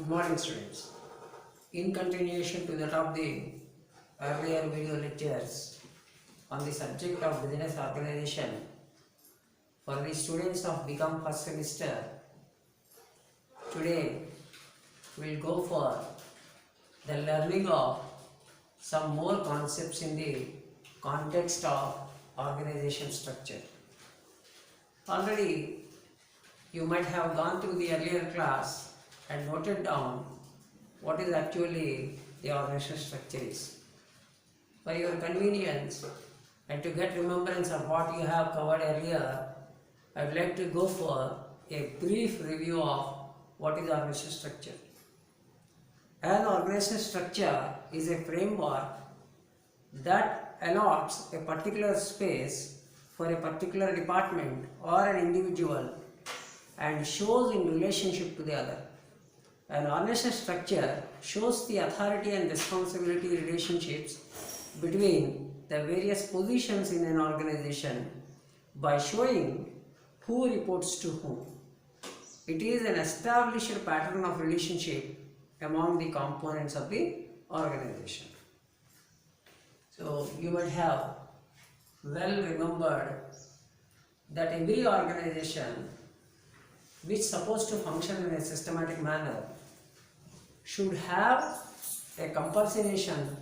Good morning, students. In continuation to that of the earlier video lectures on the subject of business organization for the students of BCom first semester, today we will go for the learning of some more concepts in the context of organization structure. Already you might have gone through the earlier class and noted down what is actually the organizational structure is. For your convenience and to get remembrance of what you have covered earlier, I would like to go for a brief review of what is organizational structure. An organizational structure is a framework that allots a particular space for a particular department or an individual and shows in relationship to the other. An organizational structure shows the authority and responsibility relationships between the various positions in an organization by showing who reports to whom. It is an established pattern of relationship among the components of the organization. So you might have well remembered that every organization which is supposed to function in a systematic manner should have a compulsion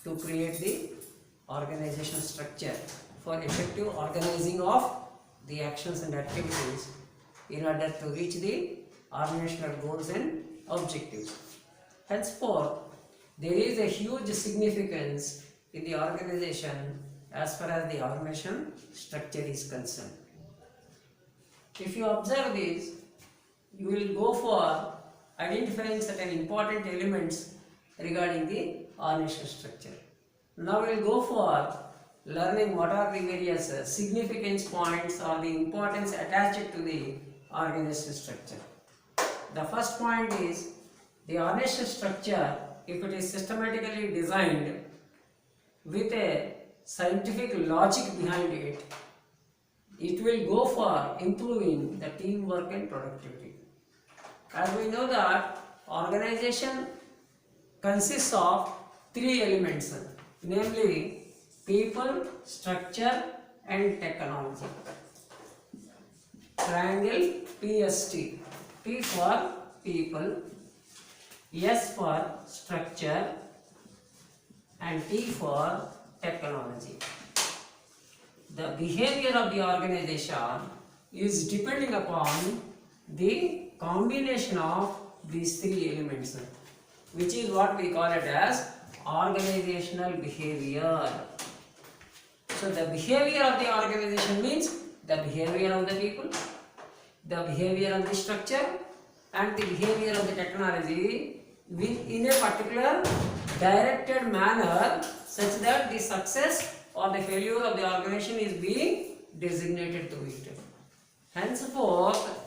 to create the organizational structure for effective organizing of the actions and activities in order to reach the organizational goals and objectives. Henceforth, there is a huge significance in the organization as far as the organization structure is concerned. If you observe this, you will go for identifying certain important elements regarding the organizational structure. Now we will go for learning what are the various significance points or the importance attached to the organizational structure. The first point is the organizational structure, if it is systematically designed with a scientific logic behind it, it will go for improving the teamwork and productivity. As we know that organization consists of three elements, namely people, structure and technology. Triangle PST. P for people, S for structure and T for technology. The behavior of the organization is depending upon the combination of these three elements, which is what we call it as organizational behavior. So the behavior of the organization means the behavior of the people, the behavior of the structure and the behavior of the technology in a particular directed manner such that the success or the failure of the organization is being designated to it. Henceforth,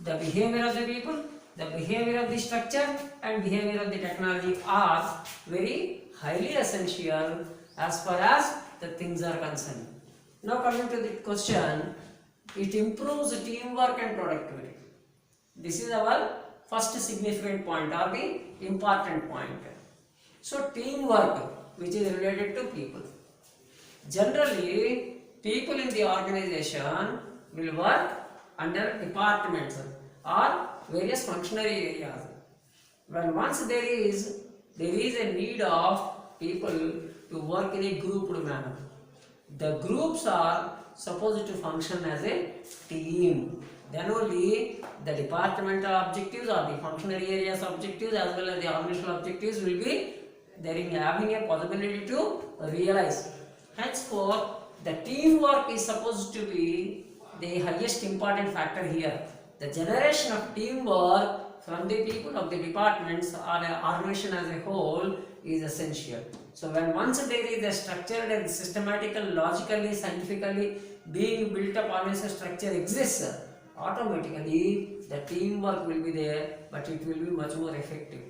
the behavior of the people, the behavior of the structure and behavior of the technology are very highly essential as far as the things are concerned. Now coming to the question, it improves teamwork and productivity. This is our first significant point or the important point. So teamwork, which is related to people. Generally, people in the organization will work under departments or various functionary areas. When once there is a need of people to work in a grouped manner. The groups are supposed to function as a team. Then only the departmental objectives or the functionary areas objectives as well as the organizational objectives will be having a possibility to realize. Henceforth, the teamwork is supposed to be the highest important factor here. The generation of teamwork from the people of the departments or the organization as a whole is essential. So when once there is a structured and systematical, logically, scientifically being built up organizational structure exists, automatically the teamwork will be there, but it will be much more effective.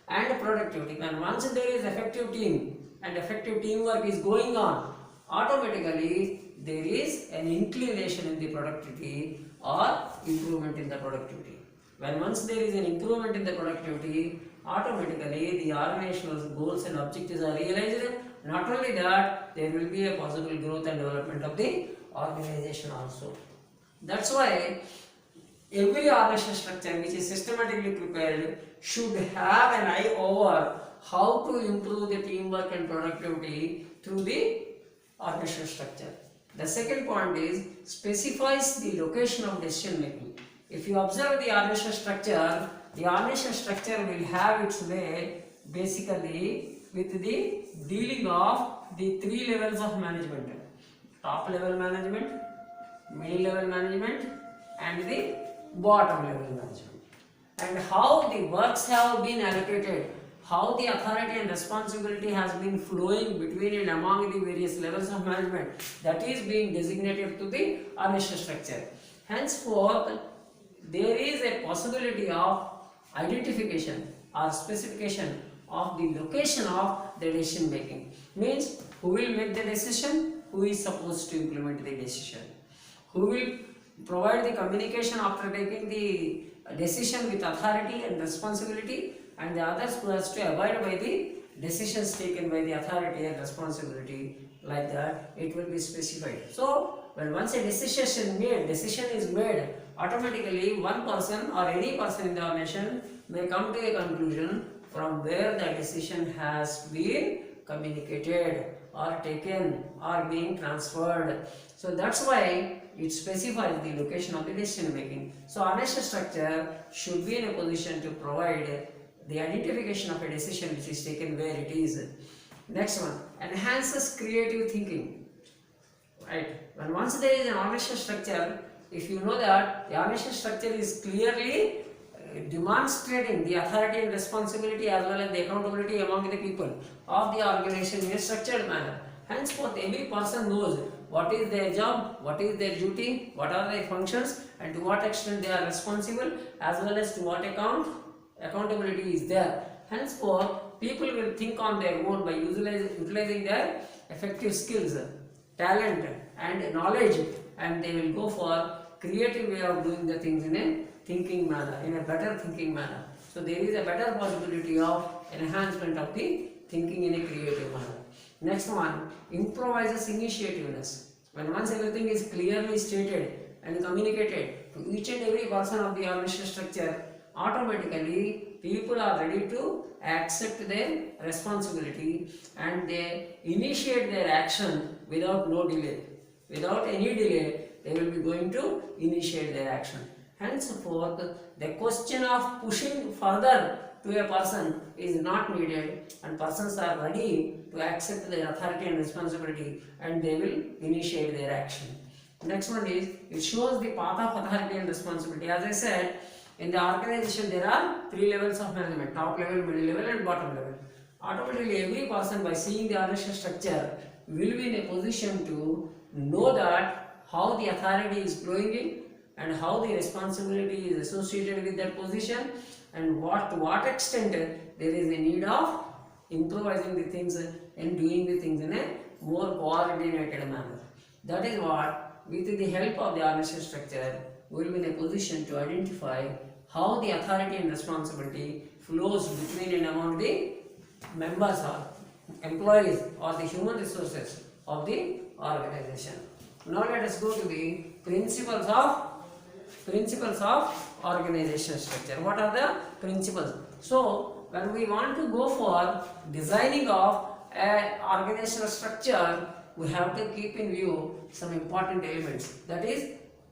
And productivity, when once there is effective team and effective teamwork is going on, automatically there is an inclination in the productivity or improvement in the productivity. When once there is an improvement in the productivity, automatically the organizational goals and objectives are realized. Not only that, there will be a possible growth and development of the organization also. That's why every organizational structure which is systematically prepared should have an eye over how to improve the teamwork and productivity through the organizational structure. The second point is specifies the location of decision making. If you observe the organizational structure will have its way basically with the dealing of the three levels of management: top level management, middle level management, and the bottom level management. And how the works have been allocated, how the authority and responsibility has been flowing between and among the various levels of management, that is being designated to the organizational structure. Henceforth, there is a possibility of identification or specification of the location of the decision making. Means who will make the decision, who is supposed to implement the decision, who will provide the communication after taking the decision with authority and responsibility, and the others who has to abide by the decisions taken by the authority and responsibility. Like that, it will be specified. So when once a decision is made, automatically one person or any person in the organization may come to a conclusion from where the decision has been communicated or taken or being transferred. So that's why it specifies the location of the decision making. So organizational structure should be in a position to provide the identification of a decision which is taken where it is. Next one, enhances creative thinking. Right? When once there is an organizational structure, if you know that the organizational structure is clearly demonstrating the authority and responsibility as well as the accountability among the people of the organization in a structured manner. Henceforth, every person knows what is their job, what is their duty, what are their functions, and to what extent they are responsible, as well as to what accountability is there. Henceforth, people will think on their own by utilizing their effective skills, talent, and knowledge, and they will go for creative way of doing the things in a thinking manner, in a better thinking manner. So there is a better possibility of enhancement of the thinking in a creative manner. Next one, improvises initiativeness. When once everything is clearly stated and communicated to each and every person of the organizational structure, automatically people are ready to accept their responsibility and they initiate their action without no delay. Without any delay, they will be going to initiate their action. Henceforth, the question of pushing further to a person is not needed, and persons are ready to accept their authority and responsibility and they will initiate their action. Next one is, it shows the path of authority and responsibility. As I said, in the organization there are three levels of management: top level, middle level, and bottom level. Automatically, every person by seeing the organizational structure will be in a position to know that how the authority is flowing in and how the responsibility is associated with that position, and to what extent there is a need of improvising the things and doing the things in a more coordinated manner. That is what, with the help of the organizational structure, we will be in a position to identify how the authority and responsibility flows between and among the members or employees or the human resources of the organization. Now let us go to the principles of organizational structure. What are the principles? So when we want to go for designing of an organizational structure, we have to keep in view some important elements. That is,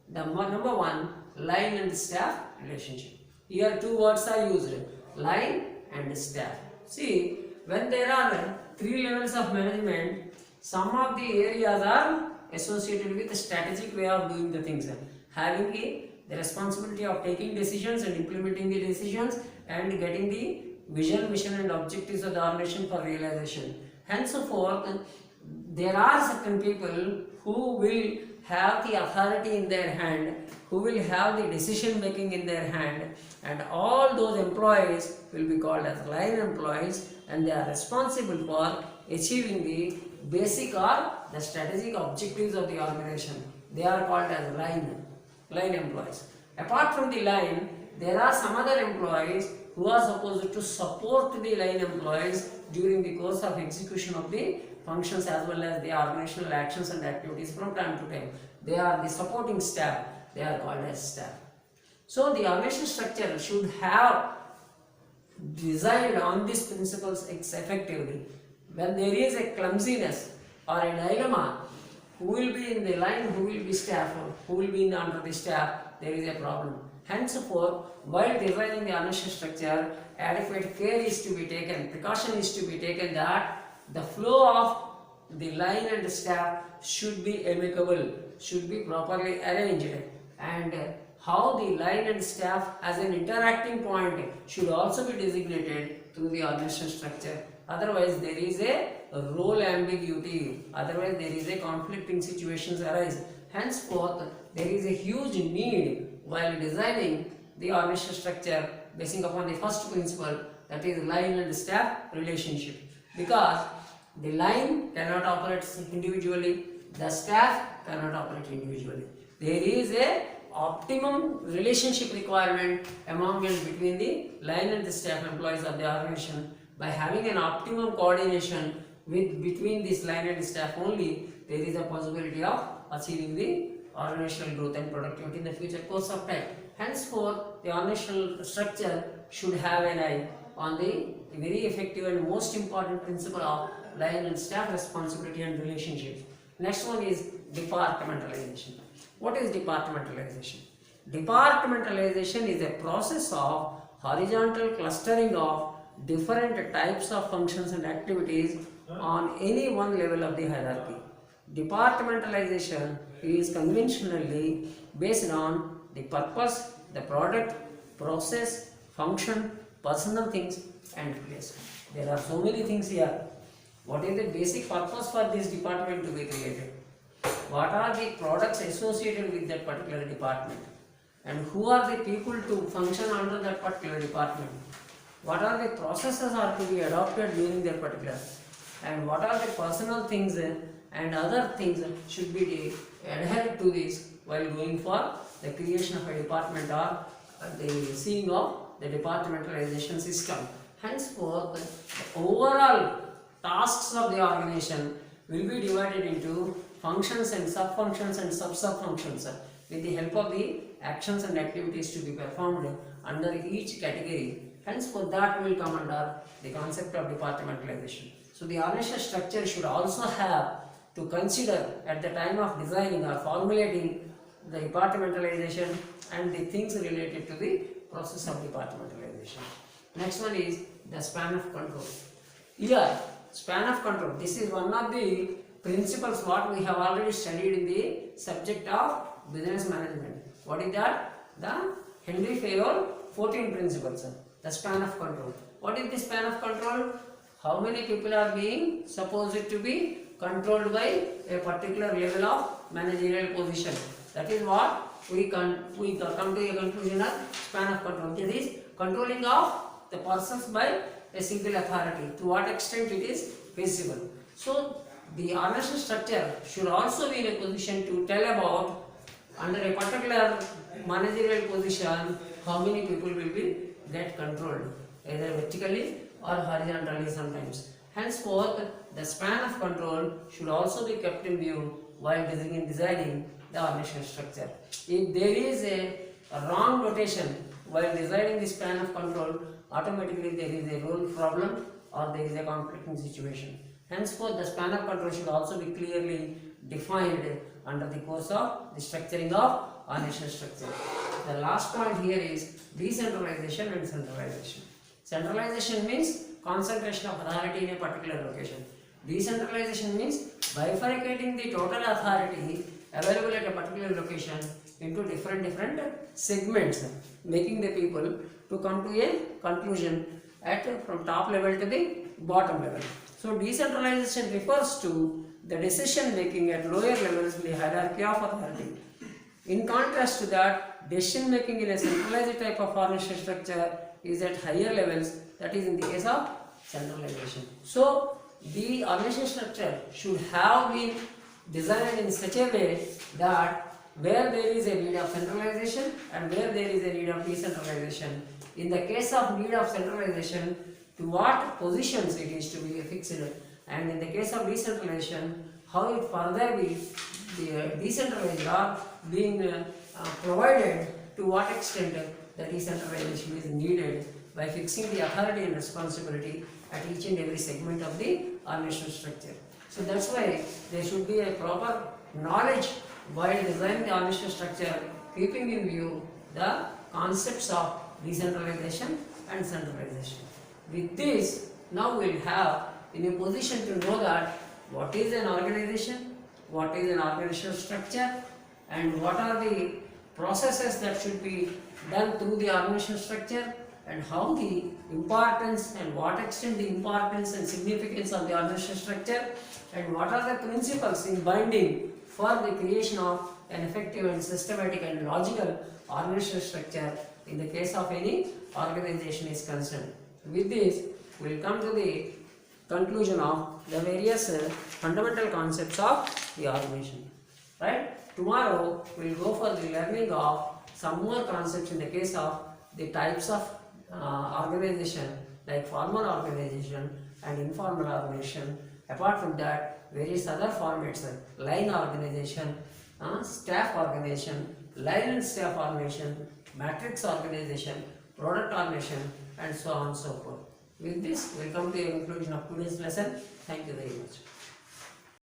the number one, line and staff relationship. Here two words are used: line and staff. See, when there are three levels of management, some of the areas are associated with a strategic way of doing the things, having the responsibility of taking decisions and implementing the decisions and getting the vision, mission and objectives of the organization for realization. Henceforth, there are certain people who will have the authority in their hand, who will have the decision making in their hand, and all those employees will be called as line employees, and they are responsible for achieving the basic or the strategic objectives of the organization. They are called as line employees. Apart from the line, there are some other employees who are supposed to support the line employees during the course of execution of the functions as well as the organizational actions and activities from time to time. They are the supporting staff. They are called as staff. So the organizational structure should have designed on these principles effectively. When there is a clumsiness or a dilemma, who will be in the line, who will be staff, or who will be under the staff, there is a problem. Henceforth, while designing the organizational structure, adequate care is to be taken, precaution is to be taken that the flow of the line and the staff should be amicable, should be properly arranged, and how the line and staff as an interacting point should also be designated through the organizational structure. Otherwise, there is a role ambiguity, otherwise there is a conflicting situations arise. Henceforth, there is a huge need while designing the organizational structure basing upon the first principle, that is line and staff relationship, because the line cannot operate individually, the staff cannot operate individually. There is a optimum relationship requirement among and between the line and the staff employees of the organization. By having an optimum coordination between this line and staff only, there is a possibility of achieving the organizational growth and productivity in the future course of time. Henceforth, the organizational structure should have an eye on the very effective and most important principle of line and staff responsibility and relationships. Next one is departmentalization. What is departmentalization? Departmentalization is a process of horizontal clustering of different types of functions and activities on any one level of the hierarchy. Departmentalization is conventionally based on the purpose, the product, process, function, personal things and place. There are so many things here. What is the basic purpose for this department to be created? What are the products associated with that particular department? And who are the people to function under that particular department? What are the processes are to be adopted during that particular? And what are the personal things and other things should be adhered to this while going for the creation of a department or the seeing of the departmentalization system. Henceforth, the overall tasks of the organization will be divided into functions and sub-functions and sub-sub-functions with the help of the actions and activities to be performed under each category. Henceforth, that will come under the concept of departmentalization. So the organizational structure should also have to consider at the time of designing or formulating the departmentalization and the things related to the process of departmentalization. Next one is the span of control. Here, span of control, this is one of the principles what we have already studied in the subject of business management. What is that? The Henry Fayol 14 principles. The span of control. What is the span of control? How many people are being supposed to be controlled by a particular level of managerial position? That is what we come to a conclusion of span of control. That is controlling of the persons by a single authority. To what extent it is feasible. So the organizational structure should also be in a position to tell about under a particular managerial position how many people will be get controlled, either vertically or horizontally sometimes. Henceforth, the span of control should also be kept in view while designing the organizational structure. If there is a wrong notation while designing the span of control, automatically there is a role problem or there is a conflicting situation. Henceforth, the span of control should also be clearly defined under the course of the structuring of organizational structure. The last point here is decentralization and centralization. Centralization means concentration of authority in a particular location. Decentralization means bifurcating the total authority available at a particular location into different segments, making the people to come to a conclusion from top level to the bottom level. So decentralization refers to the decision making at lower levels in the hierarchy of authority. In contrast to that, decision making in a centralized type of organizational structure is at higher levels, that is in the case of centralization. So the organizational structure should have been designed in such a way that where there is a need of centralization and where there is a need of decentralization. In the case of need of centralization, to what positions it is to be fixed, and in the case of decentralization, how it further be decentralized or being provided, to what extent the decentralization is needed by fixing the authority and responsibility at each and every segment of the organizational structure. So that's why there should be a proper knowledge while designing the organizational structure, keeping in view the concepts of decentralization and centralization. With this, now we'll have in a position to know that what is an organization, what is an organizational structure, and what are the processes that should be done through the organizational structure, and how the importance and what extent the importance and significance of the organizational structure, and what are the principles in binding for the creation of an effective and systematic and logical organizational structure in the case of any organization is concerned. With this, we will come to the conclusion of the various fundamental concepts of the organization. Right? Tomorrow we will go for the learning of some more concepts in the case of the types of organization, like formal organization and informal organization. Apart from that, various other formats like line organization, staff organization, line and staff organization, matrix organization, product organization, and so on and so forth. With this, we will come to the conclusion of today's lesson. Thank you very much.